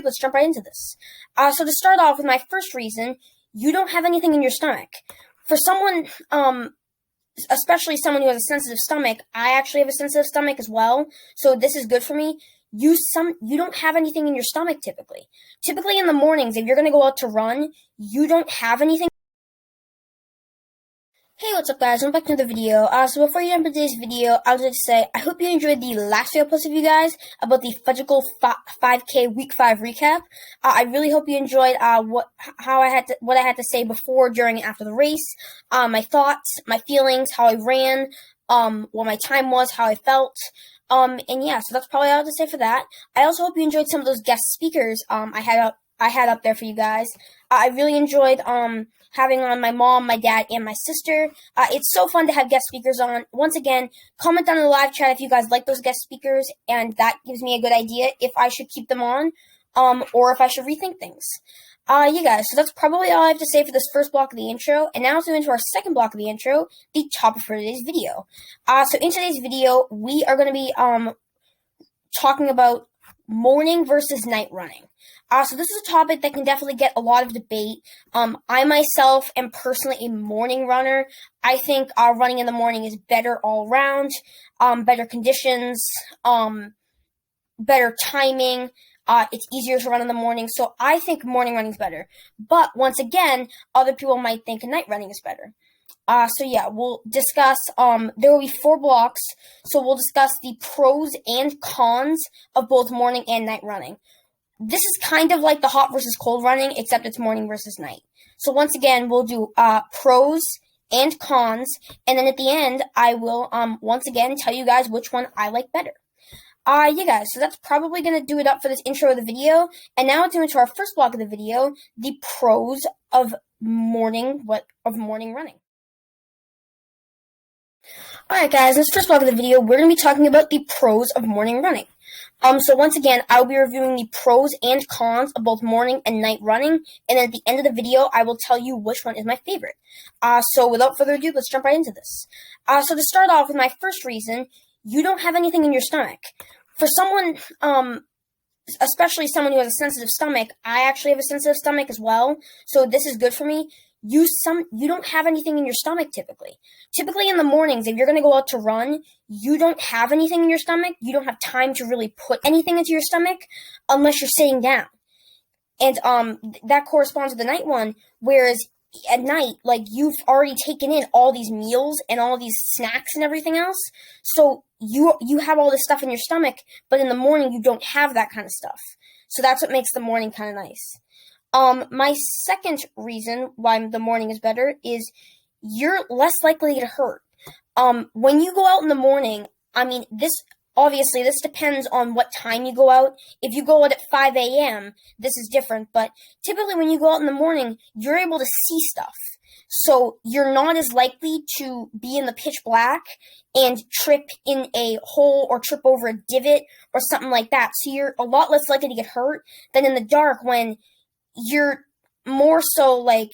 let's jump right into this. So to start off with my first reason, you don't have anything in your stomach. For someone, especially someone who has a sensitive stomach, I actually have a sensitive stomach as well, so this is good for me. You don't have anything in your stomach typically. Typically in the mornings, if you're going to go out to run, you don't have anything. Hey, what's up guys, welcome back to another video. So before you jump into today's video, I would like to say, I hope you enjoyed the last video I posted with you guys about the Fudgicle 5K Week 5 recap. I really hope you enjoyed what I had to say before, during, and after the race. My thoughts, my feelings, how I ran, what my time was, how I felt. And yeah, so that's probably all I have to say for that. I also hope you enjoyed some of those guest speakers I had up there for you guys. I really enjoyed having on my mom, my dad, and my sister. It's so fun to have guest speakers on. Once again, comment down in the live chat if you guys like those guest speakers, and that gives me a good idea if I should keep them on, or if I should rethink things. Yeah, guys, so that's probably all I have to say for this first block of the intro, and now let's move into our second block of the intro, the topic for today's video. So in today's video, we are going to be talking about morning versus night running. So this is a topic that can definitely get a lot of debate. I myself am personally a morning runner. I think running in the morning is better all around, better conditions, better timing. It's easier to run in the morning, so I think morning running is better. But once again, other people might think night running is better. So yeah, we'll discuss, there will be 4 blocks, so we'll discuss the pros and cons of both morning and night running. This is kind of like the hot versus cold running, except it's morning versus night. So once again, we'll do pros and cons, and then at the end, I will once again tell you guys which one I like better. Yeah, guys, so that's probably going to do it up for this intro of the video, and now let's move into our first block of the video, the pros of morning running. Alright guys, in this first block of the video, we're going to be talking about the pros of morning running. So once again, I'll be reviewing the pros and cons of both morning and night running, and then at the end of the video, I will tell you which one is my favorite. So without further ado, let's jump right into this. So to start off with my first reason, you don't have anything in your stomach. For someone, especially someone who has a sensitive stomach, I actually have a sensitive stomach as well, so this is good for me. You don't have anything in your stomach typically. Typically in the mornings, if you're going to go out to run, you don't have anything in your stomach. You don't have time to really put anything into your stomach unless you're sitting down. And that corresponds with the night one, whereas at night, like, you've already taken in all these meals and all these snacks and everything else, so you have all this stuff in your stomach, but in the morning you don't have that kind of stuff. So that's what makes the morning kind of nice. My second reason why the morning is better is you're less likely to get hurt. When you go out in the morning, I mean, this depends on what time you go out. If you go out at 5 a.m., this is different, but typically when you go out in the morning, you're able to see stuff. So you're not as likely to be in the pitch black and trip in a hole or trip over a divot or something like that. So you're a lot less likely to get hurt than in the dark when you're more so like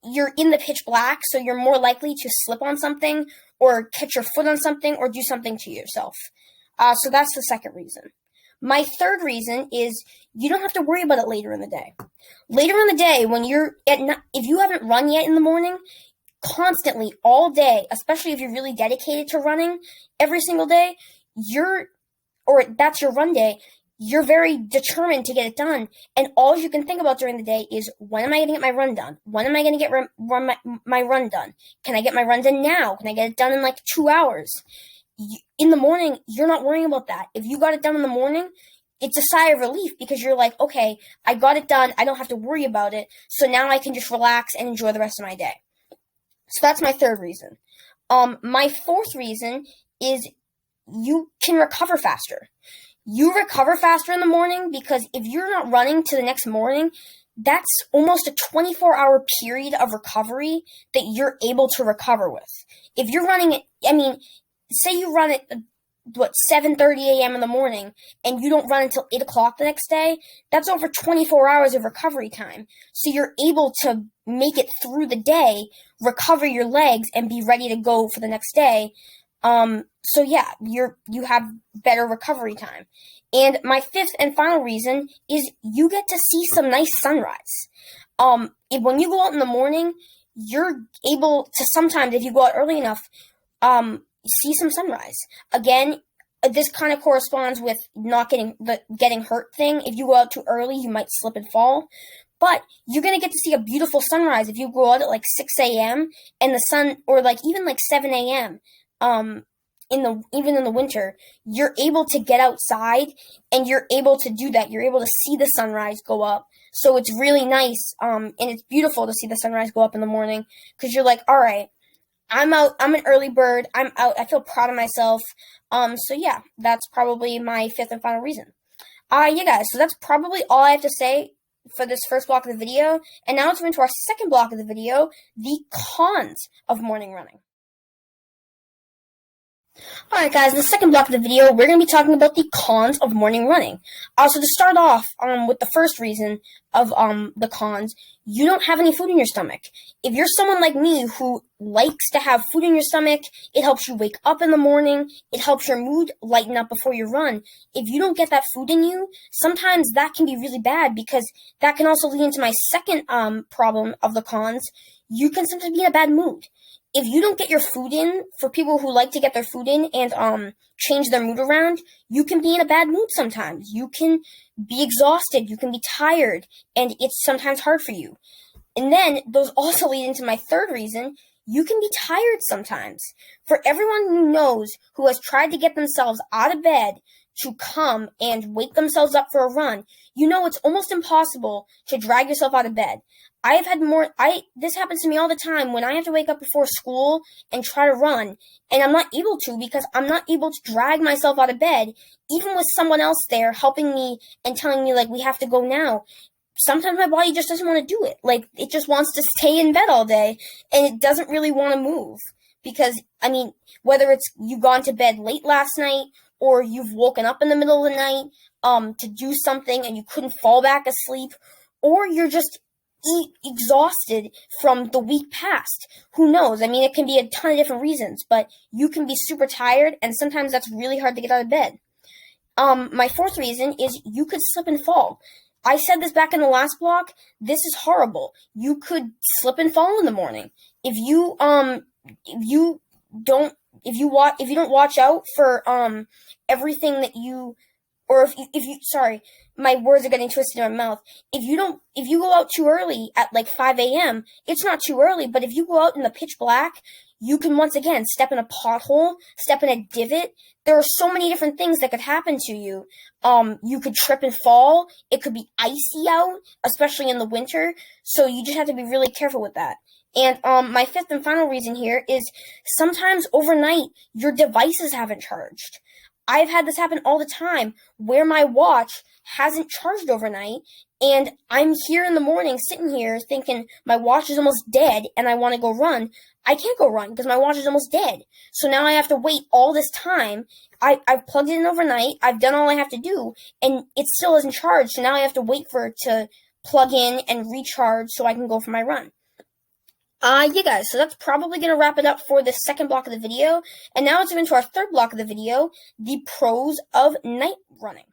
you're in the pitch black, so you're more likely to slip on something or catch your foot on something or do something to yourself. So that's the second reason. My third reason is you don't have to worry about it later in the day. Later in the day, when you're if you haven't run yet in the morning, constantly, all day, especially if you're really dedicated to running every single day, that's your run day, you're very determined to get it done, and all you can think about during the day is, when am I going to get my run done? When am I going to get my run done? Can I get my run done now? Can I get it done in like 2 hours? In the morning, you're not worrying about that. If you got it done in the morning, it's a sigh of relief because you're like, okay, I got it done. I don't have to worry about it. So now I can just relax and enjoy the rest of my day. So that's my third reason. My fourth reason is you can recover faster. You recover faster in the morning because if you're not running to the next morning, that's almost a 24-hour period of recovery that you're able to recover with. If you're running it, I mean, say you run at 7:30 a.m. in the morning and you don't run until 8 o'clock the next day, that's over 24 hours of recovery time. So you're able to make it through the day, recover your legs, and be ready to go for the next day. So yeah, you have better recovery time. And my fifth and final reason is you get to see some nice sunrise. When you go out in the morning, you're able to sometimes, if you go out early enough, see some sunrise. Again, this kind of corresponds with not getting hurt thing. If you go out too early, you might slip and fall. But you're going to get to see a beautiful sunrise if you go out at like 6 a.m. and the sun, or like even like 7 a.m. Even in the winter, you're able to get outside and you're able to do that. You're able to see the sunrise go up. So it's really nice. And it's beautiful to see the sunrise go up in the morning because you're like, all right, I'm out. I'm an early bird. I'm out. I feel proud of myself. So yeah, that's probably my fifth and final reason. Yeah, guys. So that's probably all I have to say for this first block of the video. And now let's move into our second block of the video, the cons of morning running. Alright guys, in the second block of the video, we're going to be talking about the cons of morning running. So to start off with the first reason of the cons, you don't have any food in your stomach. If you're someone like me who likes to have food in your stomach, it helps you wake up in the morning, it helps your mood lighten up before you run. If you don't get that food in you, sometimes that can be really bad because that can also lead into my second problem of the cons. You can sometimes be in a bad mood. If you don't get your food in, for people who like to get their food in and change their mood around, you can be in a bad mood sometimes. You can be exhausted, you can be tired, and it's sometimes hard for you. And then those also lead into my third reason. You can be tired sometimes. For everyone who knows who has tried to get themselves out of bed to come and wake themselves up for a run, you know it's almost impossible to drag yourself out of bed. This happens to me all the time when I have to wake up before school and try to run, and I'm not able to because I'm not able to drag myself out of bed, even with someone else there helping me and telling me, like, we have to go now. Sometimes my body just doesn't want to do it. Like, it just wants to stay in bed all day, and it doesn't really want to move. Because, I mean, whether it's you've gone to bed late last night, or you've woken up in the middle of the night to do something and you couldn't fall back asleep, or you're just exhausted from the week past. Who knows? I mean, it can be a ton of different reasons, but you can be super tired, and sometimes that's really hard to get out of bed. My fourth reason is you could slip and fall. I said this back in the last block. This is horrible. You could slip and fall in the morning. If you don't watch out for everything that you, or if you sorry, my words are getting twisted in my mouth. If you go out too early at like 5 a.m., it's not too early, but if you go out in the pitch black, you can once again step in a pothole, step in a divot. There are so many different things that could happen to you. You could trip and fall. It could be icy out, especially in the winter. So you just have to be really careful with that. And my fifth and final reason here is sometimes overnight your devices haven't charged. I've had this happen all the time where my watch hasn't charged overnight, and I'm here in the morning sitting here thinking my watch is almost dead and I want to go run. I can't go run because my watch is almost dead. So now I have to wait all this time. I've plugged it in overnight. I've done all I have to do, and it still isn't charged. So now I have to wait for it to plug in and recharge so I can go for my run. Yeah, guys, so that's probably going to wrap it up for the second block of the video. And now let's move into our third block of the video, the pros of night running.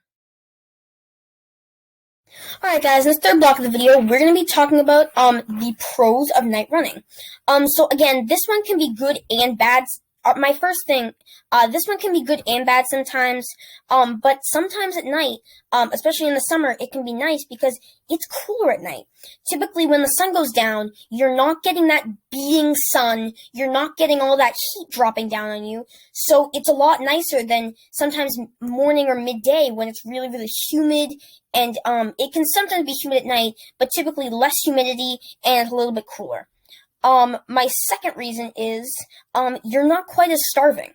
Alright guys, in the third block of the video, we're going to be talking about the pros of night running. So again, this one can be good and bad. My first thing, this one can be good and bad sometimes, but sometimes at night, especially in the summer, it can be nice because it's cooler at night. Typically, when the sun goes down, you're not getting that beating sun, you're not getting all that heat dropping down on you, so it's a lot nicer than sometimes morning or midday when it's really, really humid, and it can sometimes be humid at night, but typically less humidity and a little bit cooler. My second reason is, you're not quite as starving.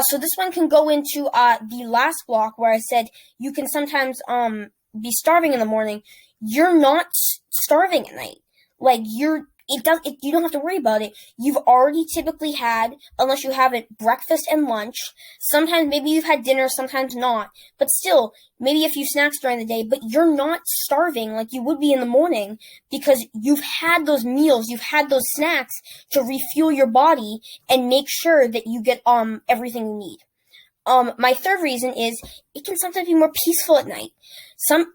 So this one can go into, the last block where I said you can sometimes, be starving in the morning. You're not starving at night. Like, you don't have to worry about it. You've already typically had, unless you haven't, breakfast and lunch. Sometimes maybe you've had dinner, sometimes not. But still, maybe a few snacks during the day, but you're not starving like you would be in the morning because you've had those meals, you've had those snacks to refuel your body and make sure that you get everything you need. My third reason is it can sometimes be more peaceful at night.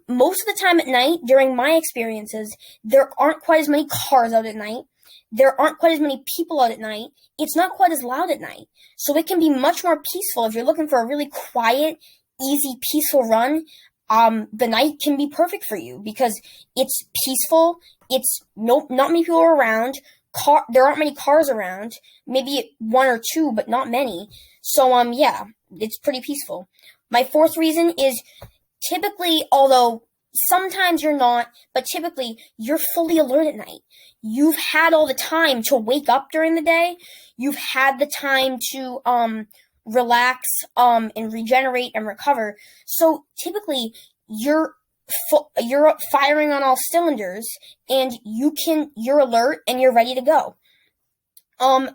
Most of the time at night, during my experiences, there aren't quite as many cars out at night. There aren't quite as many people out at night. It's not quite as loud at night. So it can be much more peaceful. If you're looking for a really quiet, easy, peaceful run, the night can be perfect for you because it's peaceful. It's not many people are around. There aren't many cars around. Maybe one or two, but not many. So, yeah, it's pretty peaceful. My fourth reason is typically, although sometimes you're not, but typically you're fully alert at night. You've had all the time to wake up during the day. You've had the time to relax and regenerate and recover. So typically you're firing on all cylinders and you're alert and you're ready to go.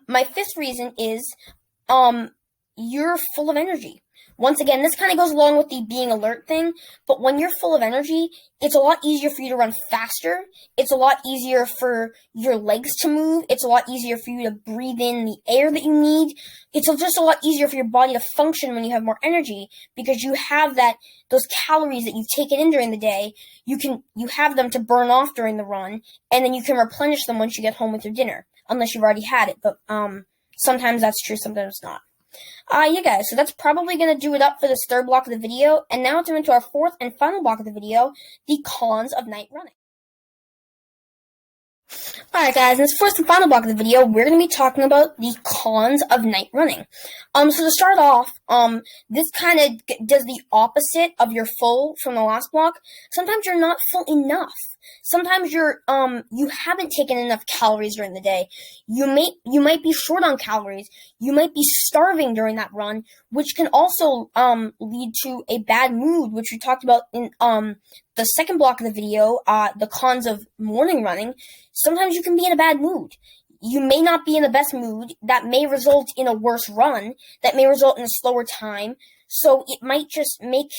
My fifth reason is you're full of energy. Once again, this kind of goes along with the being alert thing, but when you're full of energy, it's a lot easier for you to run faster. It's a lot easier for your legs to move. It's a lot easier for you to breathe in the air that you need. It's just a lot easier for your body to function when you have more energy because you have those calories that you've taken in during the day. You have them to burn off during the run, and then you can replenish them once you get home with your dinner, unless you've already had it. But sometimes that's true, sometimes not. Yeah, guys, so that's probably going to do it up for this third block of the video, and now to into our fourth and final block of the video, the cons of night running. Alright guys, in this first and final block of the video, we're going to be talking about the cons of night running. So to start off, this kind of does the opposite of your full from the last block. Sometimes you're not full enough. Sometimes you haven't taken enough calories during the day. You might be short on calories. You might be starving during that run, which can also lead to a bad mood, which we talked about in the second block of the video, the cons of morning running. Sometimes you can be in a bad mood. You may not be in the best mood. That may result in a worse run. That may result in a slower time. So it might just make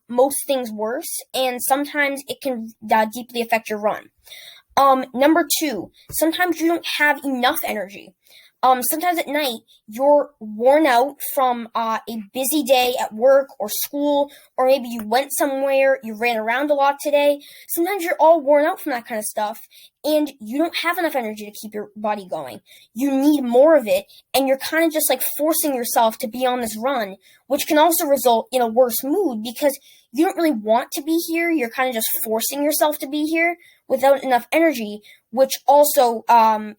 most things worse, and sometimes it can deeply affect your run. Number two, sometimes you don't have enough energy. Sometimes at night, you're worn out from a busy day at work or school, or maybe you went somewhere, you ran around a lot today. Sometimes you're all worn out from that kind of stuff, and you don't have enough energy to keep your body going. You need more of it, and you're kind of just like forcing yourself to be on this run, which can also result in a worse mood because you don't really want to be here. You're kind of just forcing yourself to be here without enough energy, which also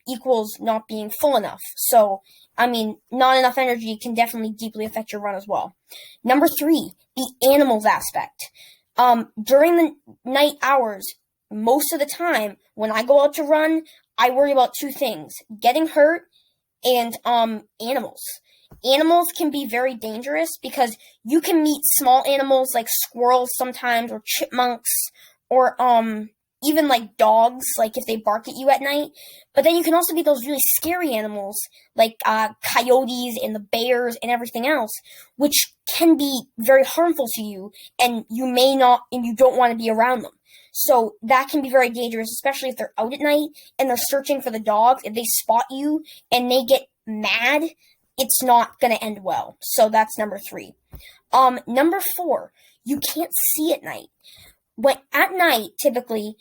equals not being full enough. So, I mean, not enough energy can definitely deeply affect your run as well. Number three, the animals aspect. During the night hours, most of the time, when I go out to run, I worry about two things: getting hurt and animals. Animals can be very dangerous because you can meet small animals like squirrels sometimes, or chipmunks, or even like dogs, like if they bark at you at night. But then you can also be those really scary animals like coyotes and the bears and everything else, which can be very harmful to you, and you don't want to be around them. So that can be very dangerous, especially if they're out at night and they're searching for the dogs. If they spot you and they get mad, it's not going to end well. So that's number three. Number four, you can't see at night. At night, typically,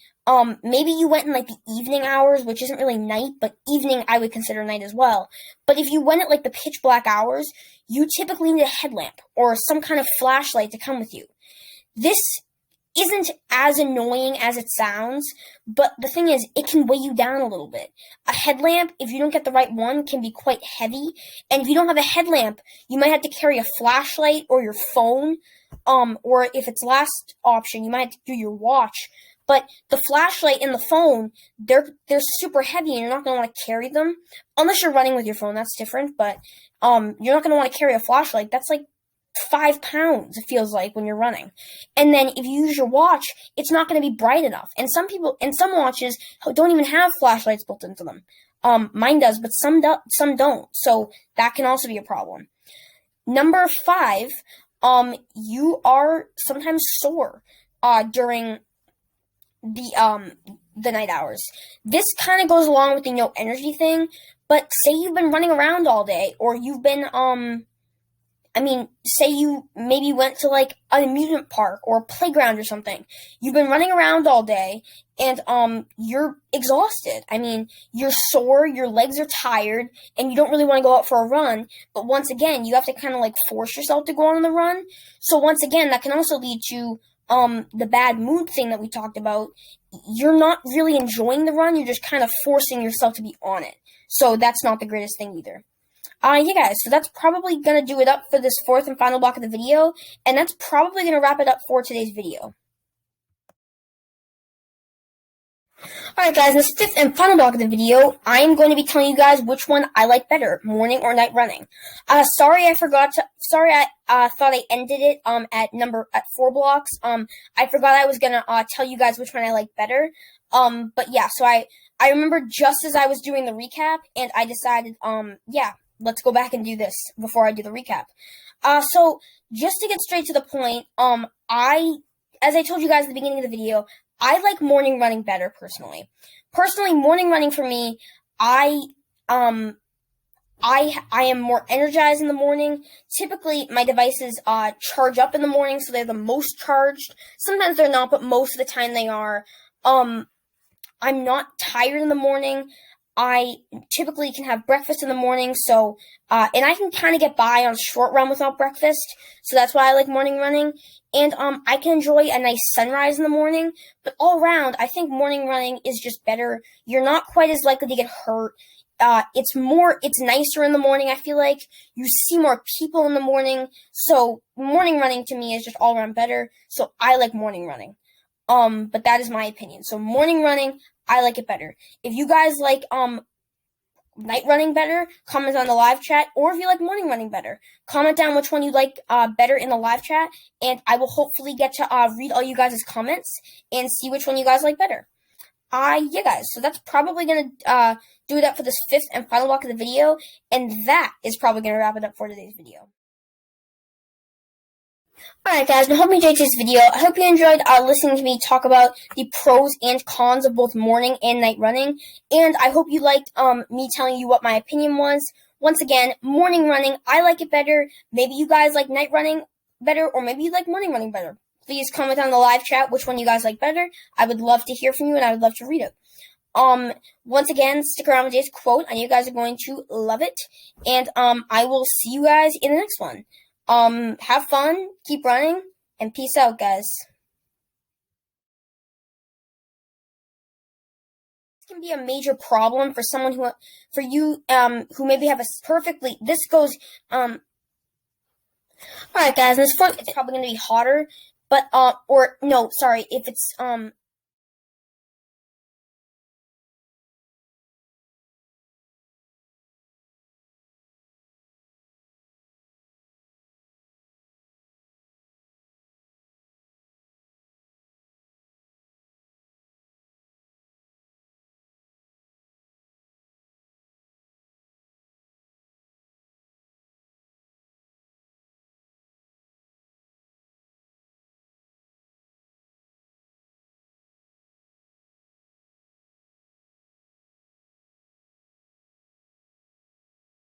maybe you went in like the evening hours, which isn't really night, but evening I would consider night as well. But if you went at like the pitch black hours, you typically need a headlamp or some kind of flashlight to come with you. This isn't as annoying as it sounds, but the thing is, it can weigh you down a little bit. A headlamp, if you don't get the right one, can be quite heavy, and if you don't have a headlamp, you might have to carry a flashlight or your phone, or if it's last option, you might have to do your watch. But the flashlight and the phone, they're super heavy, and you're not going to want to carry them, unless you're running with your phone. That's different, but you're not going to want to carry a flashlight. That's like 5 pounds, it feels like, when you're running. And then if you use your watch, it's not going to be bright enough. And some watches don't even have flashlights built into them. Mine does, but some don't. So that can also be a problem. Number 5, you are sometimes sore during the night hours. This kind of goes along with the no energy thing, but say you've been running around all day, or you've been say you maybe went to like an amusement park or a playground or something. You've been running around all day and you're exhausted. You're sore, your legs are tired, and you don't really want to go out for a run. But once again, you have to kind of like force yourself to go on the run. So once again, that can also lead to the bad mood thing that we talked about. You're not really enjoying the run, you're just kind of forcing yourself to be on it. So that's not the greatest thing either. Yeah, guys, so that's probably going to do it up for this 4th and final block of the video, and that's probably going to wrap it up for today's video. Alright guys, in this 5th and final block of the video, I'm going to be telling you guys which one I like better, morning or night running. Sorry I thought I ended it at 4 blocks. I forgot I was going to tell you guys which one I like better. But yeah, so I remember just as I was doing the recap, and I decided, yeah, let's go back and do this before I do the recap. So just to get straight to the point, as I told you guys at the beginning of the video, I like morning running better personally. Morning running for me, I am more energized in the morning. Typically, my devices charge up in the morning, so they're the most charged. Sometimes they're not, but most of the time they are. I'm not tired in the morning. I typically can have breakfast in the morning, so, and I can kind of get by on a short run without breakfast, so that's why I like morning running. And, I can enjoy a nice sunrise in the morning, but all around, I think morning running is just better. You're not quite as likely to get hurt. It's nicer in the morning, I feel like. You see more people in the morning, so morning running to me is just all around better, so I like morning running. But that is my opinion. So morning running, I like it better. If you guys like, night running better, comment on the live chat, or if you like morning running better, comment down which one you like better in the live chat, and I will hopefully get to read all you guys' comments and see which one you guys like better. Yeah, guys, so that's probably going to do it up for this 5th and final block of the video, and that is probably going to wrap it up for today's video. Alright guys, I hope you enjoyed this video. I hope you enjoyed listening to me talk about the pros and cons of both morning and night running. And I hope you liked me telling you what my opinion was. Once again, morning running, I like it better. Maybe you guys like night running better, or maybe you like morning running better. Please comment on the live chat which one you guys like better. I would love to hear from you, and I would love to read it. Once again, stick around with today's quote. I know you guys are going to love it. And I will see you guys in the next one. Have fun, keep running, and peace out, guys. This can be a major problem for someone who maybe have this goes, alright guys, this one, it's probably going to be hotter, but, if it's,